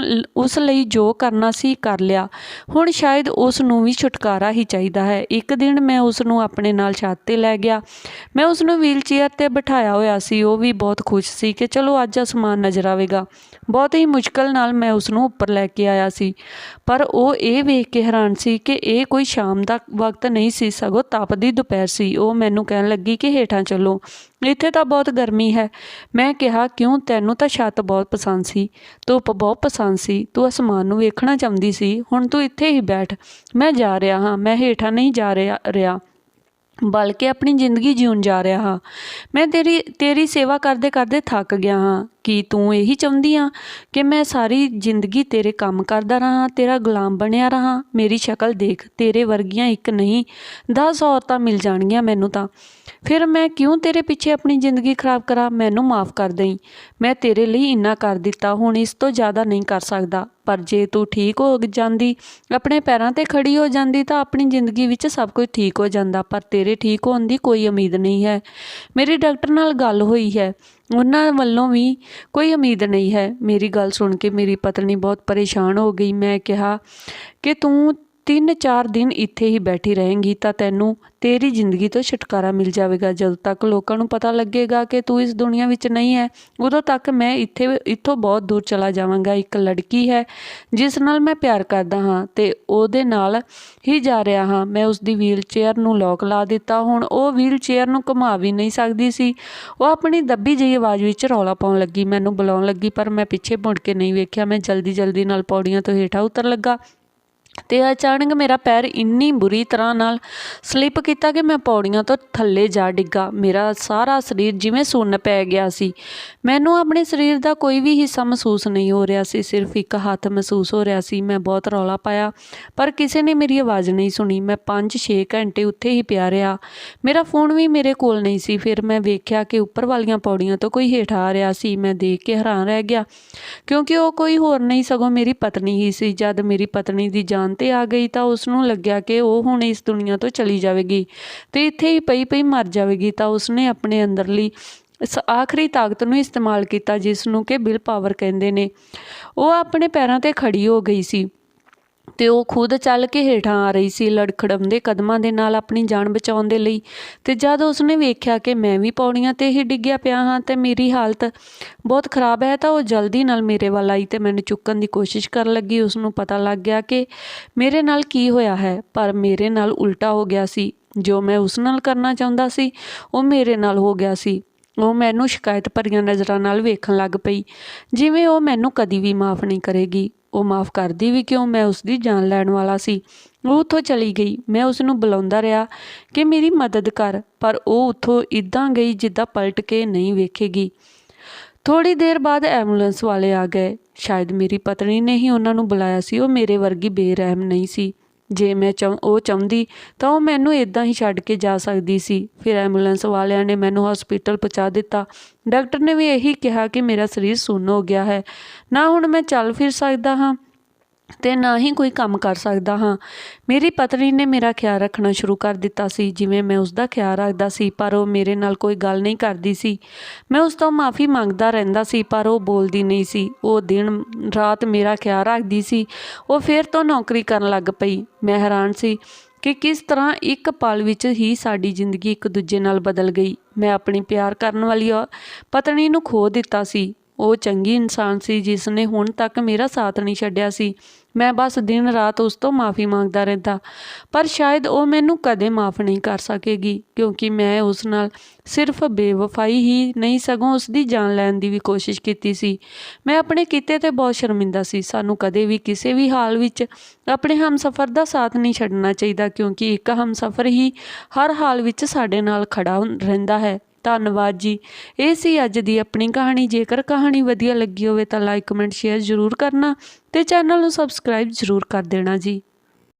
ਉਸ ਲਈ ਜੋ ਕਰਨਾ ਸੀ ਕਰ ਲਿਆ। ਹੁਣ ਸ਼ਾਇਦ ਉਸ ਨੂੰ ਵੀ ਛੁਟਕਾਰਾ ਹੀ ਚਾਹੀਦਾ ਹੈ। ਇੱਕ ਦਿਨ ਮੈਂ ਉਸ ਨੂੰ ਆਪਣੇ ਨਾਲ ਛੱਤ 'ਤੇ ਲੈ ਗਿਆ। ਮੈਂ ਉਸ ਨੂੰ ਵੀਲਚੇਅਰ 'ਤੇ ਬਿਠਾਇਆ ਹੋਇਆ ਸੀ। ਉਹ ਵੀ ਬਹੁਤ ਖੁਸ਼ ਸੀ ਕਿ ਚਲੋ ਅੱਜ ਅਸਮਾਨ ਨਜ਼ਰ ਆਵੇਗਾ। ਬਹੁਤ ਹੀ ਮੁਸ਼ਕਲ ਨਾਲ ਮੈਂ ਉਸ ਨੂੰ ਉੱਪਰ ਲੈ ਕੇ ਆਇਆ ਸੀ, ਪਰ ਉਹ ਇਹ ਵੇਖ ਕੇ ਹੈਰਾਨ ਸੀ ਕਿ ਇਹ ਕੋਈ ਸ਼ਾਮ ਦਾ ਵਕਤ ਨਹੀਂ ਸੀ, ਸਗੋਂ ਤਪਦੀ ਦੁਪਹਿਰ ਸੀ। ਉਹ ਮੈਨੂੰ ਕਹਿਣ ਲੱਗੀ ਕਿ ਹੇਠਾਂ ਚੱਲੋ, ਇੱਥੇ ਤਾਂ ਬਹੁਤ ਗਰਮੀ ਹੈ। ਮੈਂ ਕਿਹਾ ਕਿਉਂ, ਤੈਨੂੰ ਤਾਂ ਛੱਤ ਬਹੁਤ ਪਸੰਦ ਸੀ, ਧੁੱਪ ਬਹੁਤ ਪਸੰਦ ਸੀ, ਤੂੰ ਅਸਮਾਨ ਨੂੰ ਵੇਖਣਾ ਚਾਹੁੰਦੀ ਸੀ, ਹੁਣ ਤੂੰ ਇੱਥੇ ਹੀ ਬੈਠ। ਮੈਂ ਜਾ ਰਿਹਾ ਹਾਂ, ਮੈਂ ਹੇਠਾਂ ਨਹੀਂ ਜਾ ਰਿਹਾ। ਬਲਕਿ ਆਪਣੀ ਜ਼ਿੰਦਗੀ ਜਿਉਣ ਜਾ ਰਿਹਾ ਹਾਂ। ਮੈਂ ਤੇਰੀ ਸੇਵਾ ਕਰਦੇ ਕਰਦੇ ਥੱਕ ਗਿਆ ਹਾਂ। ਕੀ ਤੂੰ ਇਹੀ ਚਾਹੁੰਦੀ ਆ ਕਿ ਮੈਂ ਸਾਰੀ ਜ਼ਿੰਦਗੀ ਤੇਰੇ ਕੰਮ ਕਰਦਾ ਰਹਾਂ, ਤੇਰਾ ਗੁਲਾਮ ਬਣਿਆ ਰਹਾਂ? ਮੇਰੀ ਸ਼ਕਲ ਦੇਖ, ਤੇਰੇ ਵਰਗੀਆਂ ਇੱਕ ਨਹੀਂ 10 ਔਰਤਾਂ ਮਿਲ ਜਾਣਗੀਆਂ ਮੈਨੂੰ ਤਾਂ। ਫਿਰ ਮੈਂ ਕਿਉਂ ਤੇਰੇ ਪਿੱਛੇ ਆਪਣੀ ਜ਼ਿੰਦਗੀ ਖਰਾਬ ਕਰਾਂ? ਮੈਨੂੰ ਮਾफ़ ਕਰ ਦੇਈਂ। ਮੈਂ ਤੇਰੇ ਲਈ ਇੰਨਾ ਕਰ ਦਿੱਤਾ, ਹੁਣ ਇਸ ਤੋਂ ਜ਼ਿਆਦਾ ਨਹੀਂ ਕਰ ਸਕਦਾ। ਪਰ ਜੇ ਤੂੰ ਠੀਕ ਹੋ ਜਾਂਦੀ, ਆਪਣੇ ਪੈਰਾਂ 'ਤੇ ਖੜੀ ਹੋ ਜਾਂਦੀ ਤਾਂ ਆਪਣੀ ਜ਼ਿੰਦਗੀ ਵਿੱਚ ਸਭ ਕੁਝ ਠੀਕ ਹੋ ਜਾਂਦਾ। ਪਰ ਤੇਰੇ ਠੀਕ ਹੋਣ ਦੀ ਕੋਈ ਉਮੀਦ ਨਹੀਂ ਹੈ। ਮੇਰੀ ਡਾਕਟਰ ਨਾਲ ਗੱਲ ਹੋਈ ਹੈ, ਉਹਨਾਂ ਵੱਲੋਂ ਵੀ ਕੋਈ ਉਮੀਦ ਨਹੀਂ ਹੈ। ਮੇਰੀ ਗੱਲ ਸੁਣ ਕੇ ਮੇਰੀ ਪਤਨੀ ਬਹੁਤ ਪਰੇਸ਼ਾਨ ਹੋ ਗਈ। ਮੈਂ ਕਿਹਾ ਕਿ ਤੂੰ 3-4 ਦਿਨ ਇੱਥੇ ਹੀ ਬੈਠੀ ਰਹੇਂਗੀ ਤਾਂ ਤੈਨੂੰ ਤੇਰੀ ਜ਼ਿੰਦਗੀ ਤੋਂ ਛੁਟਕਾਰਾ ਮਿਲ ਜਾਵੇਗਾ। ਜਦੋਂ ਤੱਕ ਲੋਕਾਂ ਨੂੰ ਪਤਾ ਲੱਗੇਗਾ ਕਿ ਤੂੰ ਇਸ ਦੁਨੀਆ ਵਿੱਚ ਨਹੀਂ ਹੈ, ਉਦੋਂ ਤੱਕ ਮੈਂ ਇੱਥੋਂ ਬਹੁਤ ਦੂਰ ਚਲਾ ਜਾਵਾਂਗਾ। ਇੱਕ ਲੜਕੀ ਹੈ ਜਿਸ ਨਾਲ ਮੈਂ ਪਿਆਰ ਕਰਦਾ ਹਾਂ ਅਤੇ ਉਹਦੇ ਨਾਲ ਹੀ ਜਾ ਰਿਹਾ ਹਾਂ। ਮੈਂ ਉਸਦੀ ਵੀਲ ਚੇਅਰ ਨੂੰ ਲੋਕ ਲਾ ਦਿੱਤਾ। ਹੁਣ ਉਹ ਵੀਲ ਚੇਅਰ ਨੂੰ ਘੁਮਾ ਵੀ ਨਹੀਂ ਸਕਦੀ ਸੀ। ਉਹ ਆਪਣੀ ਦੱਬੀ ਜਿਹੀ ਆਵਾਜ਼ ਵਿੱਚ ਰੌਲਾ ਪਾਉਣ ਲੱਗੀ, ਮੈਨੂੰ ਬੁਲਾਉਣ ਲੱਗੀ, ਪਰ ਮੈਂ ਪਿੱਛੇ ਮੁੜ ਕੇ ਨਹੀਂ ਵੇਖਿਆ। ਮੈਂ ਜਲਦੀ ਨਾਲ ਪੌੜੀਆਂ ਤੋਂ ਹੇਠਾਂ ਉਤਰ ਲੱਗਾ ਅਤੇ ਅਚਾਨਕ ਮੇਰਾ ਪੈਰ ਇੰਨੀ ਬੁਰੀ ਤਰ੍ਹਾਂ ਨਾਲ ਸਲਿੱਪ ਕੀਤਾ ਕਿ ਮੈਂ ਪੌੜੀਆਂ ਤੋਂ ਥੱਲੇ ਜਾ ਡਿੱਗਾ। ਮੇਰਾ ਸਾਰਾ ਸਰੀਰ ਜਿਵੇਂ ਸੁੰਨ ਪੈ ਗਿਆ ਸੀ। ਮੈਨੂੰ ਆਪਣੇ ਸਰੀਰ ਦਾ ਕੋਈ ਵੀ ਹਿੱਸਾ ਮਹਿਸੂਸ ਨਹੀਂ ਹੋ ਰਿਹਾ ਸੀ, ਸਿਰਫ ਇੱਕ ਹੱਥ ਮਹਿਸੂਸ ਹੋ ਰਿਹਾ ਸੀ। ਮੈਂ ਬਹੁਤ ਰੌਲਾ ਪਾਇਆ ਪਰ ਕਿਸੇ ਨੇ ਮੇਰੀ ਆਵਾਜ਼ ਨਹੀਂ ਸੁਣੀ। ਮੈਂ 5-6 ਘੰਟੇ ਉੱਥੇ ਹੀ ਪਿਆ ਰਿਹਾ। ਮੇਰਾ ਫ਼ੋਨ ਵੀ ਮੇਰੇ ਕੋਲ ਨਹੀਂ ਸੀ। ਫਿਰ ਮੈਂ ਵੇਖਿਆ ਕਿ ਉੱਪਰ ਵਾਲੀਆਂ ਪੌੜੀਆਂ ਤੋਂ ਕੋਈ ਹੇਠਾਂ ਆ ਰਿਹਾ ਸੀ। ਮੈਂ ਦੇਖ ਕੇ ਹੈਰਾਨ ਰਹਿ ਗਿਆ ਕਿਉਂਕਿ ਉਹ ਕੋਈ ਹੋਰ ਨਹੀਂ ਸਗੋਂ ਮੇਰੀ ਪਤਨੀ ਹੀ ਸੀ। ਜਦ ਮੇਰੀ ਪਤਨੀ ਦੀ ਜਾਨ 'ਤੇ ਆ ਗਈ ਤਾਂ ਉਸਨੂੰ ਲੱਗਿਆ ਕਿ ਉਹ ਹੁਣ ਇਸ ਦੁਨੀਆ ਤੋਂ ਚਲੀ ਜਾਵੇਗੀ ਅਤੇ ਇੱਥੇ ਹੀ ਪਈ ਮਰ ਜਾਵੇਗੀ, ਤਾਂ ਉਸਨੇ ਆਪਣੇ ਅੰਦਰਲੀ ਇਸ ਆਖਰੀ ਤਾਕਤ ਨੂੰ ਇਸਤੇਮਾਲ ਕੀਤਾ, ਜਿਸ ਨੂੰ ਕਿ ਵਿਲ ਪਾਵਰ ਕਹਿੰਦੇ ਨੇ। ਉਹ ਆਪਣੇ ਪੈਰਾਂ 'ਤੇ ਖੜੀ ਹੋ ਗਈ ਸੀ ਅਤੇ ਉਹ ਖੁਦ ਚੱਲ ਕੇ ਹੇਠਾਂ ਆ ਰਹੀ ਸੀ, ਲੜਖੜਾਉਂਦੇ ਕਦਮਾਂ ਦੇ ਨਾਲ ਆਪਣੀ ਜਾਨ ਬਚਾਉਣ ਦੇ ਲਈ। ਅਤੇ ਜਦ ਉਸਨੇ ਵੇਖਿਆ ਕਿ ਮੈਂ ਵੀ ਪੌੜੀਆਂ 'ਤੇ ਹੀ ਡਿੱਗਿਆ ਪਿਆ ਹਾਂ ਅਤੇ ਮੇਰੀ ਹਾਲਤ ਬਹੁਤ ਖ਼ਰਾਬ ਹੈ, ਤਾਂ ਉਹ ਜਲਦੀ ਨਾਲ ਮੇਰੇ ਵੱਲ ਆਈ ਅਤੇ ਮੈਨੂੰ ਚੁੱਕਣ ਦੀ ਕੋਸ਼ਿਸ਼ ਕਰਨ ਲੱਗੀ। ਉਸਨੂੰ ਪਤਾ ਲੱਗ ਗਿਆ ਕਿ ਮੇਰੇ ਨਾਲ ਕੀ ਹੋਇਆ ਹੈ, ਪਰ ਮੇਰੇ ਨਾਲ ਉਲਟਾ ਹੋ ਗਿਆ ਸੀ। ਜੋ ਮੈਂ ਉਸ ਨਾਲ ਕਰਨਾ ਚਾਹੁੰਦਾ ਸੀ ਉਹ ਮੇਰੇ ਨਾਲ ਹੋ ਗਿਆ ਸੀ। ਉਹ ਮੈਨੂੰ ਸ਼ਿਕਾਇਤ ਭਰੀਆਂ ਨਜ਼ਰਾਂ ਨਾਲ ਵੇਖਣ ਲੱਗ ਪਈ, ਜਿਵੇਂ ਉਹ ਮੈਨੂੰ ਕਦੀ ਵੀ ਮਾफ़ ਨਹੀਂ ਕਰੇਗੀ। ਉਹ ਮਾफ़ ਕਰਦੀ ਵੀ ਕਿਉਂ? ਮੈਂ ਉਸਦੀ ਜਾਨ ਲੈਣ ਵਾਲਾ ਸੀ। ਉਹ ਉੱਥੋਂ ਚਲੀ ਗਈ। ਮੈਂ ਉਸਨੂੰ ਬੁਲਾਉਂਦਾ ਰਿਹਾ ਕਿ ਮੇਰੀ ਮਦਦ ਕਰ, ਪਰ ਉਹ ਉੱਥੋਂ ਇੱਦਾਂ ਗਈ ਜਿੱਦਾਂ ਪਲਟ ਕੇ ਨਹੀਂ ਵੇਖੇਗੀ। ਥੋੜ੍ਹੀ ਦੇਰ ਬਾਅਦ ਐਂਬੂਲੈਂਸ ਵਾਲੇ ਆ ਗਏ। ਸ਼ਾਇਦ ਮੇਰੀ ਪਤਨੀ ਨੇ ਹੀ ਉਹਨਾਂ ਨੂੰ ਬੁਲਾਇਆ ਸੀ। ਉਹ ਮੇਰੇ ਵਰਗੀ ਬੇਰਹਿਮ ਨਹੀਂ ਸੀ। ਜੇ ਮੈਂ ਚਾਹੁੰਦੀ ਤਾਂ ਉਹ ਮੈਨੂੰ ਇੱਦਾਂ ਹੀ ਛੱਡ ਕੇ ਜਾ ਸਕਦੀ ਸੀ। ਫਿਰ ਐਂਬੂਲੈਂਸ ਵਾਲਿਆਂ ਨੇ ਮੈਨੂੰ ਹਸਪੀਟਲ ਪਹੁੰਚਾ ਦਿੱਤਾ। ਡਾਕਟਰ ਨੇ ਵੀ ਇਹੀ ਕਿਹਾ ਕਿ ਮੇਰਾ ਸਰੀਰ ਸੁੰਨ ਹੋ ਗਿਆ ਹੈ, ਨਾ ਹੁਣ ਮੈਂ ਚੱਲ ਫਿਰ ਸਕਦਾ ਹਾਂ ਅਤੇ ਨਾ ਹੀ ਕੋਈ ਕੰਮ ਕਰ ਸਕਦਾ ਹਾਂ। ਮੇਰੀ ਪਤਨੀ ਨੇ ਮੇਰਾ ਖਿਆਲ ਰੱਖਣਾ ਸ਼ੁਰੂ ਕਰ ਦਿੱਤਾ ਸੀ, ਜਿਵੇਂ ਮੈਂ ਉਸਦਾ ਖਿਆਲ ਰੱਖਦਾ ਸੀ, ਪਰ ਉਹ ਮੇਰੇ ਨਾਲ ਕੋਈ ਗੱਲ ਨਹੀਂ ਕਰਦੀ ਸੀ। ਮੈਂ ਉਸ ਤੋਂ ਮਾफ़ੀ ਮੰਗਦਾ ਰਹਿੰਦਾ ਸੀ, ਪਰ ਉਹ ਬੋਲਦੀ ਨਹੀਂ ਸੀ। ਉਹ ਦਿਨ ਰਾਤ ਮੇਰਾ ਖਿਆਲ ਰੱਖਦੀ ਸੀ। ਉਹ ਫਿਰ ਤੋਂ ਨੌਕਰੀ ਕਰਨ ਲੱਗ ਪਈ। ਮੈਂ ਹੈਰਾਨ ਸੀ ਕਿ ਕਿਸ ਤਰ੍ਹਾਂ ਇੱਕ ਪਲ ਵਿੱਚ ਹੀ ਸਾਡੀ ਜ਼ਿੰਦਗੀ ਇੱਕ ਦੂਜੇ ਨਾਲ ਬਦਲ ਗਈ। ਮੈਂ ਆਪਣੀ ਪਿਆਰ ਕਰਨ ਵਾਲੀ ਪਤਨੀ ਨੂੰ ਖੋ ਦਿੱਤਾ ਸੀ। ਉਹ ਚੰਗੀ ਇਨਸਾਨ ਸੀ ਜਿਸ ਨੇ ਹੁਣ ਤੱਕ ਮੇਰਾ ਸਾਥ ਨਹੀਂ ਛੱਡਿਆ ਸੀ। ਮੈਂ ਬਸ ਦਿਨ ਰਾਤ ਉਸ ਤੋਂ ਮਾफ़ੀ ਮੰਗਦਾ ਰਹਿੰਦਾ, ਪਰ ਸ਼ਾਇਦ ਉਹ ਮੈਨੂੰ ਕਦੇ ਮਾफ़ ਨਹੀਂ ਕਰ ਸਕੇਗੀ, ਕਿਉਂਕਿ ਮੈਂ ਉਸ ਨਾਲ ਸਿਰਫ ਬੇਵਫਾਈ ਹੀ ਨਹੀਂ ਸਗੋਂ ਉਸਦੀ ਜਾਨ ਲੈਣ ਦੀ ਵੀ ਕੋਸ਼ਿਸ਼ ਕੀਤੀ ਸੀ। ਮੈਂ ਆਪਣੇ ਕੀਤੇ 'ਤੇ ਬਹੁਤ ਸ਼ਰਮਿੰਦਾ ਸੀ। ਸਾਨੂੰ ਕਦੇ ਵੀ ਕਿਸੇ ਵੀ ਹਾਲ ਵਿੱਚ ਆਪਣੇ ਹਮਸਫ਼ਰ ਦਾ ਸਾਥ ਨਹੀਂ ਛੱਡਣਾ ਚਾਹੀਦਾ, ਕਿਉਂਕਿ ਇੱਕ ਹਮਸਫ਼ਰ ਹੀ ਹਰ ਹਾਲ ਵਿੱਚ ਸਾਡੇ ਨਾਲ ਖੜ੍ਹਾ ਰਹਿੰਦਾ ਹੈ। ਧੰਨਵਾਦ ਜੀ। ਇਹ ਸੀ ਅੱਜ ਦੀ ਆਪਣੀ ਕਹਾਣੀ। ਜੇਕਰ ਕਹਾਣੀ ਵਧੀਆ ਲੱਗੀ ਹੋਵੇ ਤਾਂ ਲਾਈਕ, ਕਮੈਂਟ, ਸ਼ੇਅਰ ਜ਼ਰੂਰ ਕਰਨਾ ਅਤੇ ਚੈਨਲ ਨੂੰ ਸਬਸਕ੍ਰਾਈਬ ਜ਼ਰੂਰ ਕਰ ਦੇਣਾ ਜੀ।